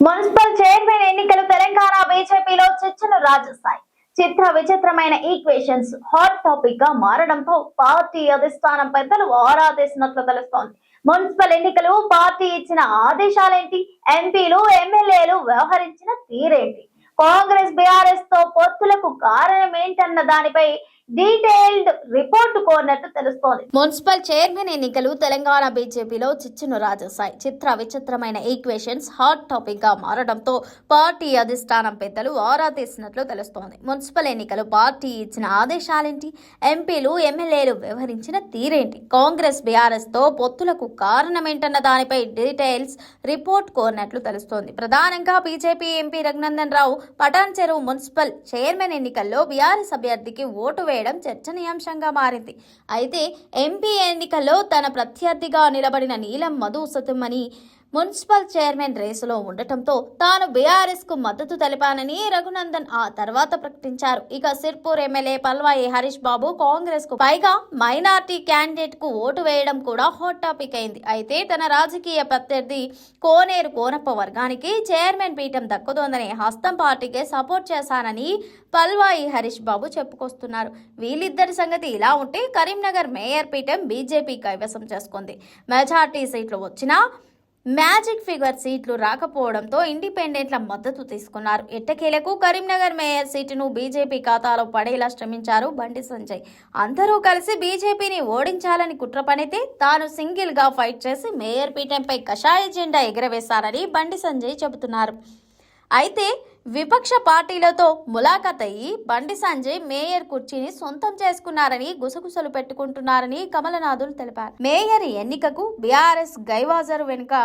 Municipal chairman ఎన్నికలు తెలంగాణ బీజేపీలో చర్చలు రాజస్థాయి. చిత్ర విచిత్రమైన ఈక్వేషన్స్ హాట్ టాపిక్ గా మారడంతో పార్టీ అధిష్టానం పెద్దలు ఆరా తీసినట్లు తెలుస్తోంది. మున్సిపల్ ఎన్నికలు పార్టీ ఇచ్చిన ఆదేశాలేంటి, ఎంపీలు ఎమ్మెల్యేలు వ్యవహరించిన తీరేంటి, కాంగ్రెస్ బీఆర్ఎస్ తో పొత్తులకు కారణం ఏంటన్న దానిపై డీటెయిల్డ్ రిపోర్టు కోరినట్టు తెలుస్తోంది. మున్సిపల్ చైర్మన్ ఎన్నికలు తెలంగాణ బీజేపీలో చిచ్చును రాజేశాయి. చిత్ర విచిత్రమైన ఈక్వేషన్స్ హాట్ టాపిక్ గా మారడంతో పార్టీ అధిష్టానం పెద్దలు ఆరా తీసినట్లు తెలుస్తోంది. మున్సిపల్ ఎన్నికలు పార్టీ ఇచ్చిన ఆదేశాలేంటి, ఎంపీలు ఎమ్మెల్యేలు వ్యవహరించిన తీరేంటి, కాంగ్రెస్ బీఆర్ఎస్ తో పొత్తులకు కారణమేంటన్న దానిపై డీటెయిల్స్ రిపోర్ట్ కోరినట్లు తెలుస్తోంది. ప్రధానంగా బీజేపీ ఎంపీ రఘునందన్ రావు పటాన్ చెరువు మున్సిపల్ చైర్మన్ ఎన్నికల్లో బీఆర్ఎస్ అభ్యర్థికి ఓటు వేయడం చర్చనీయాంశంగా మారింది. అయితే ఎంపీ ఎన్నికల్లో తన ప్రత్యర్థిగా నిలబడిన నీలం మధు సతీమణి మున్సిపల్ చైర్మన్ రేసులో ఉండటంతో తాను బీఆర్ఎస్ కు మద్దతు తెలిపానని రఘునందన్ ఆ తర్వాత ప్రకటించారు. ఇక సిర్పూర్ ఎమ్మెల్యే పల్వాయి హరీష్ బాబు కాంగ్రెస్ కు పైగా మైనార్టీ క్యాండిడేట్ కు ఓటు వేయడం కూడా హాట్ టాపిక్ అయింది. అయితే తన రాజకీయ ప్రత్యర్థి కోనేరు కోనప్ప వర్గానికి చైర్మన్ పీఠం దక్కుతోందనే హస్తం పార్టీకే సపోర్ట్ చేశానని పల్వాయి హరీష్ బాబు చెప్పుకొస్తున్నారు. వీళ్ళిద్దరి సంగతి ఇలా ఉంటే కరీంనగర్ మేయర్ పీఠం బీజేపీ కైవసం చేసుకుంది. మెజార్టీ సీట్లు వచ్చినా మ్యాజిక్ ఫిగర్ సీట్లు రాకపోవడంతో ఇండిపెండెంట్ల మద్దతు తీసుకున్నారు. ఎట్టకేలకు కరీంనగర్ మేయర్ సీటును బీజేపీ ఖాతాలో పడేలా శ్రమించారు బండి సంజయ్. అందరూ కలిసి బీజేపీని ఓడించాలని కుట్ర పనితే తాను సింగిల్ గా ఫైట్ చేసి మేయర్ పీఠంపై కషాయ జెండా ఎగరవేశారని బండి సంజయ్ చెబుతున్నారు. అయితే విపక్ష పార్టీలతో ములాఖత్ అయ్యి బండి సంజయ్ మేయర్ కుర్చీని సొంతం చేసుకున్నారని గుసగుసలు పెట్టుకుంటున్నారని కమలనాథులు తెలిపారు. మేయర్ ఎన్నికకు బీఆర్ఎస్ గైవాజరు వెనుక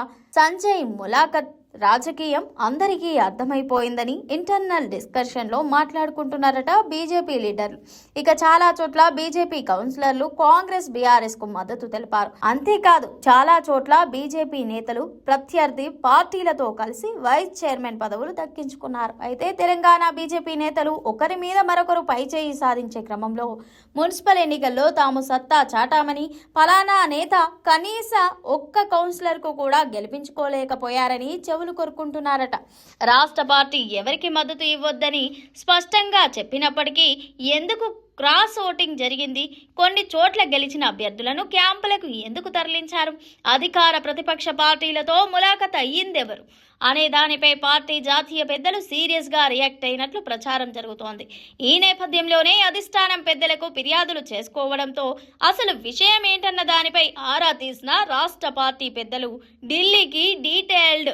సంజయ్ ములాఖత్ రాజకీయం అందరికీ అర్థమైపోయిందని ఇంటర్నల్ డిస్కషన్ లో మాట్లాడుకుంటున్నారట బీజేపీ లీడర్లు. ఇక చాలా చోట్ల బీజేపీ కౌన్సిలర్లు కాంగ్రెస్ బీఆర్ఎస్ కు మద్దతు తెలిపారు. అంతేకాదు చాలా చోట్ల బీజేపీ నేతలు ప్రత్యర్థి పార్టీలతో కలిసి వైస్ చైర్మన్ పదవులు దక్కించుకున్నారు. అయితే తెలంగాణ బీజేపీ నేతలు ఒకరి మీద మరొకరు పైచేయి సాధించే క్రమంలో మున్సిపల్ ఎన్నికల్లో తాము సత్తా చాటామని, ఫలానా నేత కనీస ఒక్క కౌన్సిలర్ కు కూడా గెలిపించుకోలేకపోయారని చెవులు కొరుకుంటున్నారట. రాష్ట్ర పార్టీ ఎవరికి మద్దతు ఇవ్వొద్దని స్పష్టంగా చెప్పినప్పటికీ ఎందుకు క్రాస్ ఓటింగ్ జరిగింది, కొన్ని చోట్ల గెలిచిన అభ్యర్థులను క్యాంపులకు ఎందుకు తరలించారు, అధికార ప్రతిపక్ష పార్టీలతో ములాఖత్ అయ్యిందెవరు అనే దానిపై పార్టీ జాతీయ పెద్దలు సీరియస్ గా రియాక్ట్ అయినట్లు ప్రచారం జరుగుతోంది. ఈ నేపథ్యంలోనే అధిష్టానం పెద్దలకు ఫిర్యాదులు చేసుకోవడంతో అసలు విషయం ఏంటన్న దానిపై ఆరా తీసిన రాష్ట్ర పార్టీ పెద్దలు ఢిల్లీకి డీటెయిల్డ్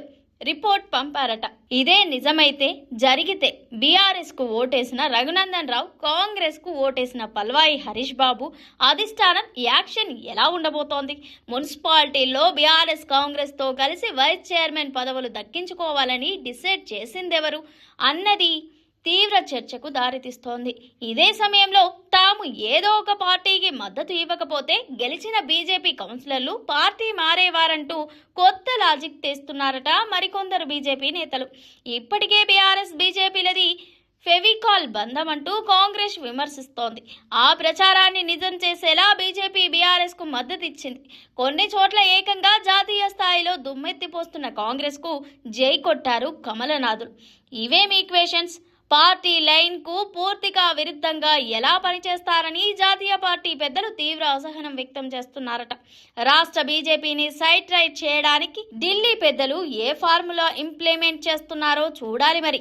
రిపోర్ట్ పంపారట. ఇదే నిజమైతే జరిగితే బీఆర్ఎస్ కు ఓటేసిన రఘునందన్ రావు, కాంగ్రెస్ కు ఓటేసిన పల్వాయి హరీష్ బాబు అధిష్టానం యాక్షన్ ఎలా ఉండబోతోంది, మున్సిపాలిటీల్లో బీఆర్ఎస్ కాంగ్రెస్ తో కలిసి వైస్ చైర్మన్ పదవులు దక్కించుకోవాలని డిసైడ్ చేసిందెవరు అన్నది తీవ్ర చర్చకు దారితీస్తోంది. ఇదే సమయంలో తాము ఏదో ఒక పార్టీకి మద్దతు ఇవ్వకపోతే గెలిచిన బీజేపీ కౌన్సిలర్లు పార్టీ మారేవారంటూ కొత్త లాజిక్ తెస్తున్నారట మరికొందరు బీజేపీ నేతలు. ఇప్పటికే బీఆర్ఎస్ బీజేపీలది ఫెవికాల్ బంధం అంటూ కాంగ్రెస్ విమర్శిస్తోంది. ఆ ప్రచారాన్ని నిజం చేసేలా బీజేపీ బీఆర్ఎస్ కు మద్దతు ఇచ్చింది. కొన్ని చోట్ల ఏకంగా జాతీయ స్థాయిలో దుమ్మెత్తిపోస్తున్న కాంగ్రెస్ కు జై కొట్టారు కమలనాథులు. ఇవేం ఈక్వేషన్స్, పార్టీ లైన్ కు పూర్తిగా విరుద్ధంగా ఎలా పనిచేస్తారని జాతీయ పార్టీ పెద్దలు తీవ్ర అసహనం వ్యక్తం చేస్తున్నారట. రాష్ట్ర బీజేపీని సైట్ రైట్ చేయడానికి ఢిల్లీ పెద్దలు ఏ ఫార్ములా ఇంప్లిమెంట్ చేస్తున్నారో చూడాలి మరి.